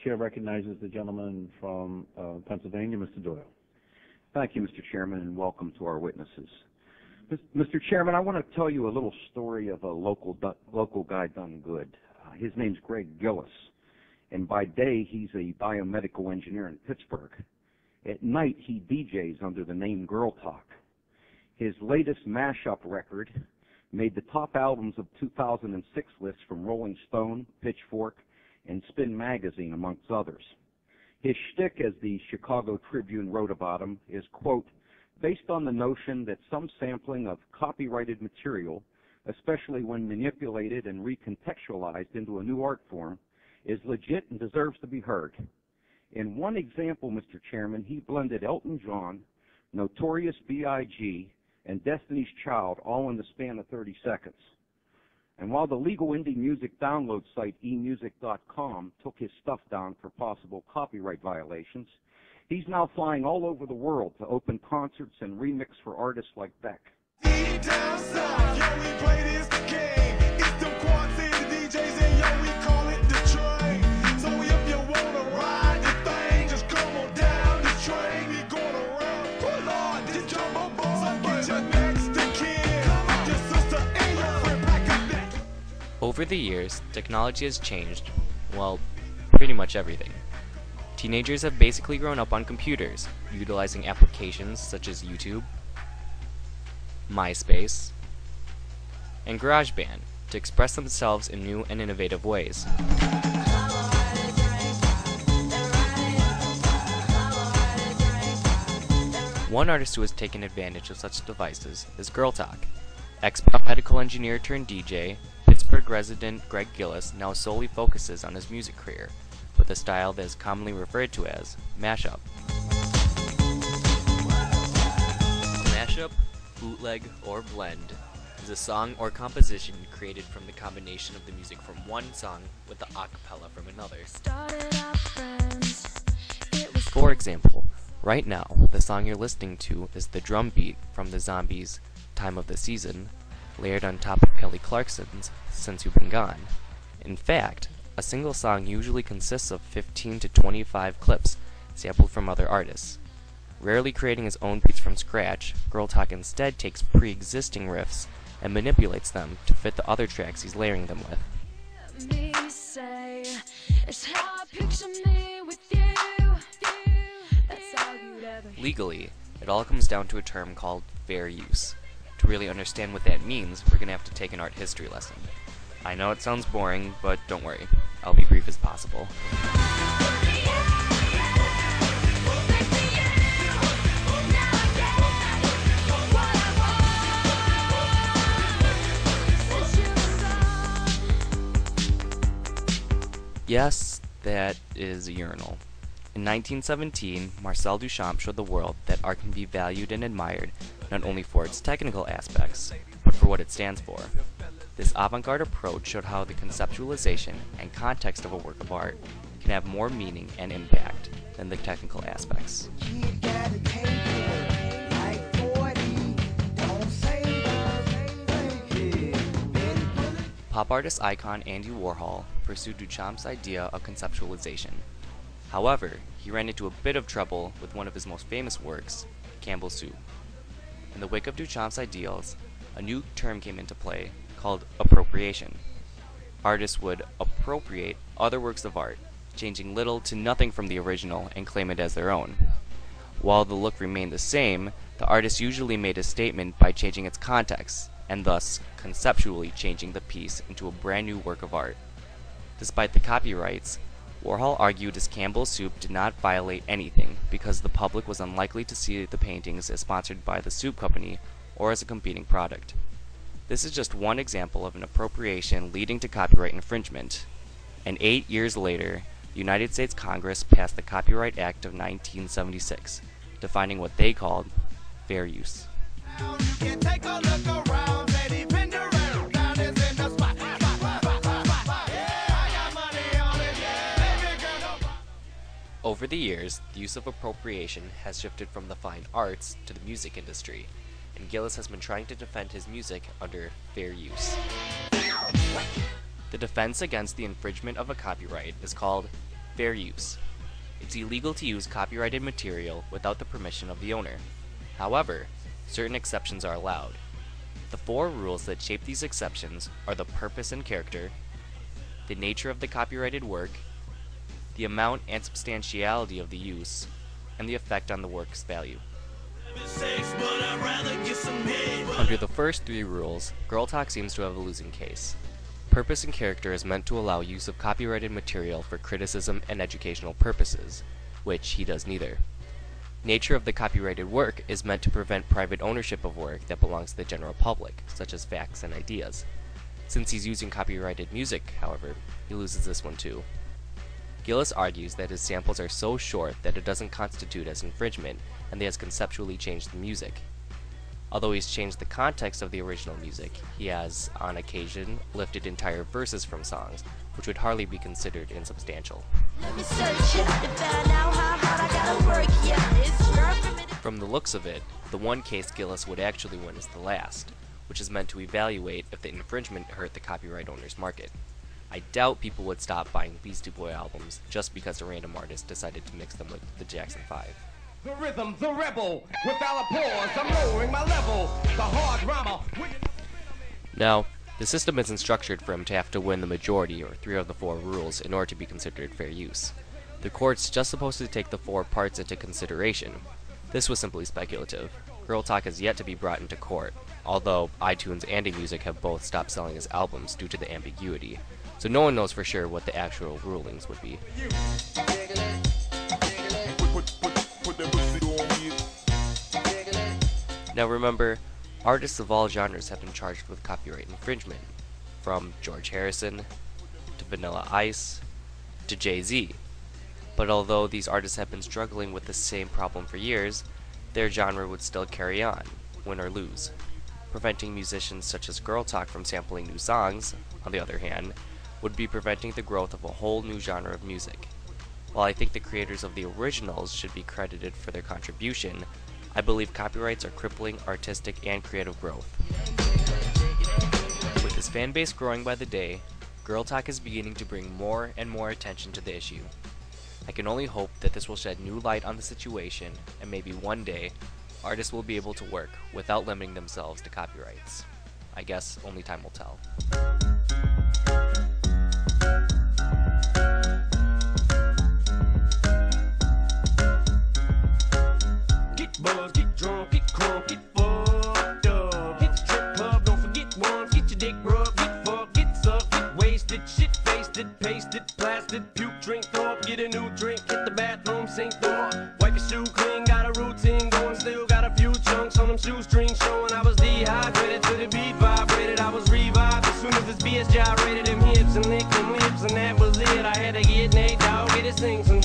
Chair recognizes the gentleman from Pennsylvania, Mr. Doyle. Thank you, Mr. Chairman, and welcome to our witnesses. Mr. Chairman, I want to tell you a little story of a local guy done good. His name's Greg Gillis, and by day he's a biomedical engineer in Pittsburgh. At night he DJs under the name Girl Talk. His latest mashup record made the top albums of 2006 lists from Rolling Stone, Pitchfork, and Spin Magazine, amongst others. His shtick, as the Chicago Tribune wrote about him, is, quote, based on the notion that some sampling of copyrighted material, especially when manipulated and recontextualized into a new art form, is legit and deserves to be heard. In one example, Mr. Chairman, he blended Elton John, Notorious B.I.G., and Destiny's Child all in the span of 30 seconds. And while the legal indie music download site emusic.com took his stuff down for possible copyright violations, he's now flying all over the world to open concerts and remix for artists like Beck. Down south, yo, we play this game. It's them Quad City DJs, and yo, we call it the train. So if you wanna ride the thing, just come on down the train. We going around, pull on the jumbo ball. So get your next to kin. Come on, your sister and your friend, pack up that. Over the years, technology has changed, well, pretty much everything. Teenagers have basically grown up on computers, utilizing applications such as YouTube, MySpace, and GarageBand to express themselves in new and innovative ways. One artist who has taken advantage of such devices is Girl Talk. Ex-biomedical engineer turned DJ, Pittsburgh resident Greg Gillis now solely focuses on his music career, with a style that is commonly referred to as mashup. Mashup, bootleg, or blend is a song or composition created from the combination of the music from one song with the a cappella from another. For example, right now, the song you're listening to is the drum beat from the Zombies' Time of the Season, layered on top of Kelly Clarkson's Since You've Been Gone. In fact, a single song usually consists of 15 to 25 clips sampled from other artists. Rarely creating his own beats from scratch, Girl Talk instead takes pre-existing riffs and manipulates them to fit the other tracks he's layering them with. Legally, it all comes down to a term called fair use. To really understand what that means, we're going to have to take an art history lesson. I know it sounds boring, but don't worry, I'll be brief as possible. Yes, that is a urinal. In 1917, Marcel Duchamp showed the world that art can be valued and admired not only for its technical aspects, but for what it stands for. This avant-garde approach showed how the conceptualization and context of a work of art can have more meaning and impact than the technical aspects. Pop artist icon Andy Warhol pursued Duchamp's idea of conceptualization. However, he ran into a bit of trouble with one of his most famous works, Campbell's Soup. In the wake of Duchamp's ideals, a new term came into play called appropriation. Artists would appropriate other works of art, changing little to nothing from the original and claim it as their own. While the look remained the same, the artist usually made a statement by changing its context, and thus conceptually changing the piece into a brand new work of art. Despite the copyrights, Warhol argued his Campbell's Soup did not violate anything because the public was unlikely to see the paintings as sponsored by the soup company or as a competing product. This is just one example of an appropriation leading to copyright infringement. And 8 years later, the United States Congress passed the Copyright Act of 1976, defining what they called fair use. Over the years, the use of appropriation has shifted from the fine arts to the music industry, and Gillis has been trying to defend his music under fair use. The defense against the infringement of a copyright is called Fair use. It's illegal to use copyrighted material without the permission of the owner. However, certain exceptions are allowed. The 4 rules that shape these exceptions are the purpose and character, the nature of the copyrighted work, the amount and substantiality of the use, and the effect on the work's value. Under the first 3 rules, Girl Talk seems to have a losing case. Purpose and character is meant to allow use of copyrighted material for criticism and educational purposes, which he does neither. Nature of the copyrighted work is meant to prevent private ownership of work that belongs to the general public, such as facts and ideas. Since he's using copyrighted music, however, he loses this one too. Gillis argues that his samples are so short that it doesn't constitute as infringement, and he has conceptually changed the music. Although he's changed the context of the original music, he has, on occasion, lifted entire verses from songs, which would hardly be considered insubstantial. From the looks of it, the one case Gillis would actually win is the last, which is meant to evaluate if the infringement hurt the copyright owner's market. I doubt people would stop buying Beastie Boy albums just because a random artist decided to mix them with the Jackson 5. The rhythm, the rebel, without a pause, I'm lowering my level, the hard drama. Now, the system isn't structured for him to have to win the majority or 3 of the 4 rules in order to be considered fair use. The court's just supposed to take the 4 parts into consideration. This was simply speculative. Girl Talk has yet to be brought into court, although iTunes and eMusic have both stopped selling his albums due to the ambiguity, so no one knows for sure what the actual rulings would be. Now remember, artists of all genres have been charged with copyright infringement, from George Harrison, to Vanilla Ice, to Jay-Z. But although these artists have been struggling with the same problem for years, their genre would still carry on, win or lose. Preventing musicians such as Girl Talk from sampling new songs, on the other hand, would be preventing the growth of a whole new genre of music. While I think the creators of the originals should be credited for their contribution, I believe copyrights are crippling artistic and creative growth. With his fan base growing by the day, Girl Talk is beginning to bring more and more attention to the issue. I can only hope that this will shed new light on the situation, and maybe one day, artists will be able to work without limiting themselves to copyrights. I guess only time will tell. Buzz, get drunk, get crunk, get fucked up. Hit the strip club, don't forget one. Get your dick rubbed, get fucked, get sucked, get wasted, shit-faced it, pasted, blasted, puke, drink, throw up, get a new drink, hit the bathroom, sink, throw up. Wipe your shoe clean, got a routine going, still got a few chunks on them shoestrings showing. I was dehydrated to the beat vibrated, I was revived as soon as this BS gyrated them hips and licked them lips, and that was it. I had to get Nate Dogg, get his thing some